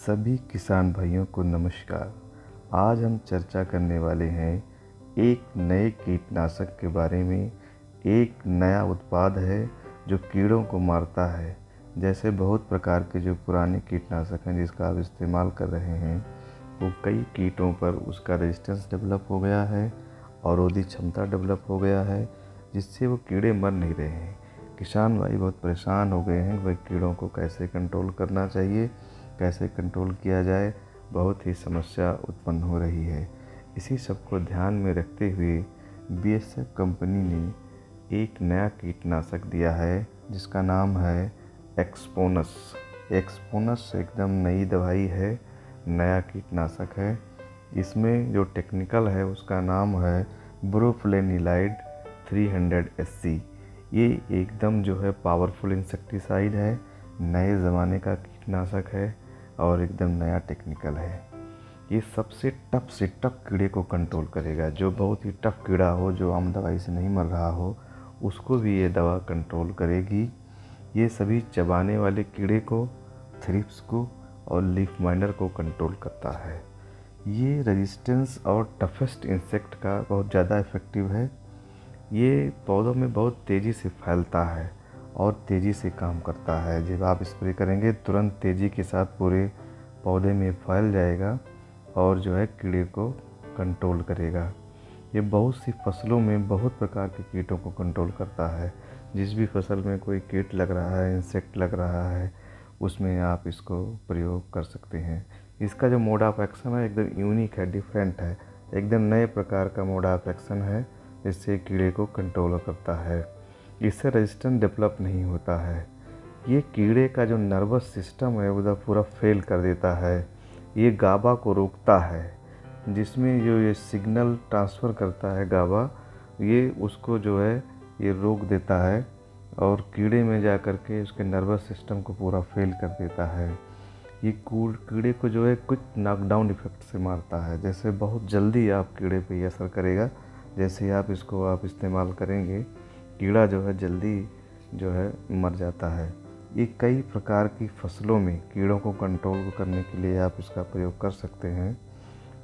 सभी किसान भाइयों को नमस्कार। आज हम चर्चा करने वाले हैं एक नए कीटनाशक के बारे में। एक नया उत्पाद है जो कीड़ों को मारता है। जैसे बहुत प्रकार के जो पुराने कीटनाशक हैं जिसका आप इस्तेमाल कर रहे हैं, वो कई कीटों पर उसका रेजिस्टेंस डेवलप हो गया है और रोधी क्षमता डेवलप हो गया है, जिससे वो कीड़े मर नहीं रहे हैं। किसान भाई बहुत परेशान हो गए हैं, वह कीड़ों को कैसे कंट्रोल करना चाहिए, कैसे कंट्रोल किया जाए। बहुत ही समस्या उत्पन्न हो रही है। इसी सब को ध्यान में रखते हुए बीएसएफ कंपनी ने एक नया कीटनाशक दिया है जिसका नाम है एक्सपोनस। एक्सपोनस एकदम नई दवाई है, नया कीटनाशक है। इसमें जो टेक्निकल है उसका नाम है ब्रोफ्लेनिलाइड 300 SC। ये एकदम जो है पावरफुल इंसेक्टिसाइड है, नए ज़माने का कीटनाशक है और एकदम नया टेक्निकल है। ये सबसे टफ से टफ कीड़े को कंट्रोल करेगा। जो बहुत ही टफ कीड़ा हो, जो आम दवाई से नहीं मर रहा हो, उसको भी ये दवा कंट्रोल करेगी। ये सभी चबाने वाले कीड़े को, थ्रिप्स को और लीफ माइनर को कंट्रोल करता है। ये रेजिस्टेंस और टफेस्ट इंसेक्ट का बहुत ज़्यादा इफ़ेक्टिव है। ये पौधों में बहुत तेज़ी से फैलता है और तेज़ी से काम करता है। जब आप स्प्रे करेंगे तुरंत तेज़ी के साथ पूरे पौधे में फैल जाएगा और जो है कीड़े को कंट्रोल करेगा। ये बहुत सी फसलों में बहुत प्रकार के कीटों को कंट्रोल करता है। जिस भी फसल में कोई कीट लग रहा है, इंसेक्ट लग रहा है, उसमें आप इसको प्रयोग कर सकते हैं। इसका जो मोड ऑफ एक्शन है एकदम यूनिक है, डिफरेंट है, एकदम नए प्रकार का मोड ऑफ एक्शन है, जिससे कीड़े को कंट्रोल करता है। इससे रेजिस्टेंस डेवलप नहीं होता है। ये कीड़े का जो नर्वस सिस्टम है वो पूरा फेल कर देता है। ये गाबा को रोकता है, जिसमें जो ये सिग्नल ट्रांसफ़र करता है गाबा, ये उसको जो है ये रोक देता है और कीड़े में जा कर के उसके नर्वस सिस्टम को पूरा फेल कर देता है। ये कीड़े को जो है क्विक नॉकडाउन इफ़ेक्ट से मारता है। जैसे बहुत जल्दी आप कीड़े पे ये असर करेगा। जैसे आप इसको इस्तेमाल करेंगे, कीड़ा जो है जल्दी जो है मर जाता है। ये कई प्रकार की फसलों में कीड़ों को कंट्रोल करने के लिए आप इसका प्रयोग कर सकते हैं।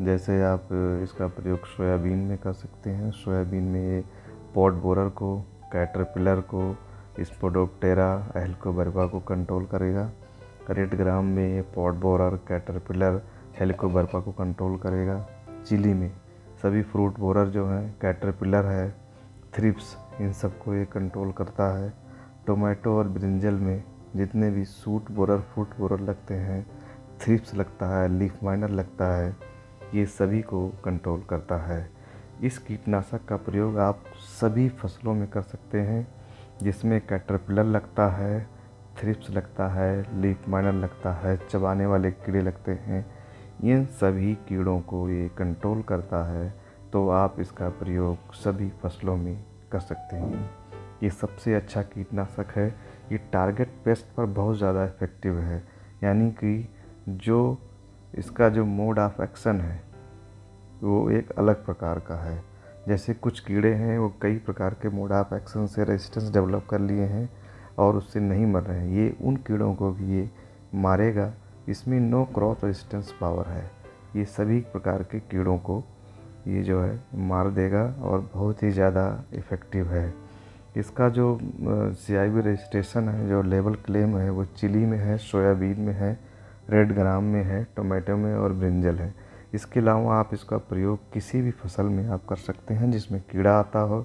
जैसे आप इसका प्रयोग सोयाबीन में कर सकते हैं। सोयाबीन में ये पॉड बोरर को, कैटरपिलर को, स्पोडोप्टेरा, हेलिकोबर्बा को कंट्रोल करेगा। रेड ग्राम में ये पॉड बोरर, कैटरपिलर, हेलिकोबर्बा को कंट्रोल करेगा। चिली में सभी फ्रूट बोरर जो हैं, कैटरपिलर है, थ्रिप्स, इन सबको ये कंट्रोल करता है। टोमेटो और ब्रिंजल में जितने भी सूट बोरर, फ्रूट बोरर लगते हैं, थ्रिप्स लगता है, लीफ माइनर लगता है, ये सभी को कंट्रोल करता है। इस कीटनाशक का प्रयोग आप सभी फसलों में कर सकते हैं, जिसमें कैटरपिलर लगता है, थ्रिप्स लगता है, लीफ माइनर लगता है, चबाने वाले कीड़े लगते हैं। इन सभी कीड़ों को ये कंट्रोल करता है, तो आप इसका प्रयोग सभी फसलों में कर सकते हैं। ये सबसे अच्छा कीटनाशक है। ये टारगेट पेस्ट पर बहुत ज़्यादा इफ़ेक्टिव है, यानी कि जो इसका जो मोड ऑफ एक्शन है वो एक अलग प्रकार का है। जैसे कुछ कीड़े हैं वो कई प्रकार के मोड ऑफ एक्शन से रेजिस्टेंस डेवलप कर लिए हैं और उससे नहीं मर रहे हैं। ये उन कीड़ों को भी ये मारेगा। इसमें नो क्रॉस रेजिस्टेंस पावर है। ये सभी प्रकार के कीड़ों को ये जो है मार देगा और बहुत ही ज़्यादा इफ़ेक्टिव है। इसका जो CIV रजिस्ट्रेशन है, जो लेबल क्लेम है, वो चिली में है, सोयाबीन में है, रेड ग्राम में है, टोमेटो में और ब्रिंजल है। इसके अलावा आप इसका प्रयोग किसी भी फसल में आप कर सकते हैं जिसमें कीड़ा आता हो,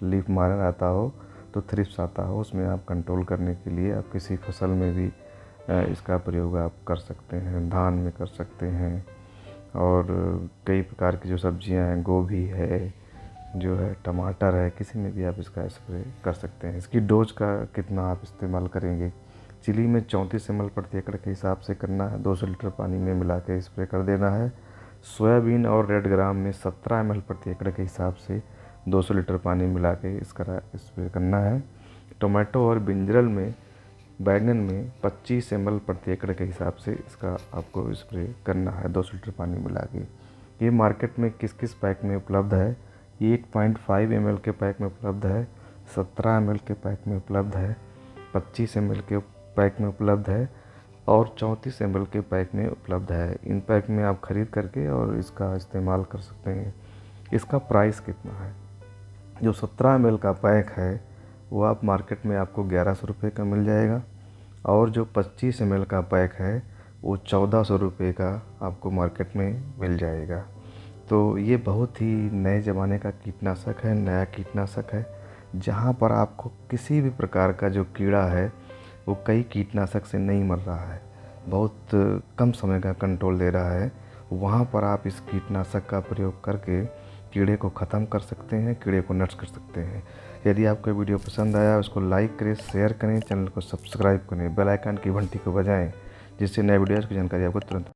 लीफ माइनर आता हो, तो थ्रिप्स आता हो, उसमें आप कंट्रोल करने के लिए आप किसी फसल में भी इसका प्रयोग आप कर सकते हैं। धान में कर सकते हैं और कई प्रकार की जो सब्जियां हैं, गोभी है, जो है टमाटर है, किसी में भी आप इसका स्प्रे कर सकते हैं। इसकी डोज का कितना आप इस्तेमाल करेंगे, चिली में 34 ml प्रति एकड़ के हिसाब से करना है। 200 लीटर पानी में मिला के स्प्रे कर देना है। सोयाबीन और रेड ग्राम में 17 ml प्रति एकड़ के हिसाब से 200 लीटर पानी मिला के इसका स्प्रे करना है। टोमेटो और ब्रिंजल में, बैगन में 25 ml प्रति एकड़ के हिसाब से इसका आपको स्प्रे करना है 200 लीटर पानी मिला के। ये मार्केट में किस किस पैक में उपलब्ध है? ये 8.5 ml के पैक में उपलब्ध है, 17 ml के पैक में उपलब्ध है, 25 ml के पैक में उपलब्ध है, और 34 ml के पैक में उपलब्ध है। इन पैक में आप ख़रीद करके और इसका इस्तेमाल कर सकते हैं। इसका प्राइस कितना है? जो 17 ml का पैक है वो आप मार्केट में आपको 1100 रुपये का मिल जाएगा, और जो 25 ml का पैक है वो 1400 रुपये का आपको मार्केट में मिल जाएगा। तो ये बहुत ही नए ज़माने का कीटनाशक है, नया कीटनाशक है, जहाँ पर आपको किसी भी प्रकार का जो कीड़ा है वो कई कीटनाशक से नहीं मर रहा है, बहुत कम समय का कंट्रोल दे रहा है। वहाँ पर आप इस कीटनाशक का प्रयोग करके कीड़े को ख़त्म कर सकते हैं, कीड़े को नष्ट कर सकते हैं। यदि आपको वीडियो पसंद आया उसको लाइक करें, शेयर करें, चैनल को सब्सक्राइब करें, बेल आइकन की घंटी को बजाएं, जिससे नए वीडियोज़ की जानकारी आपको तुरंत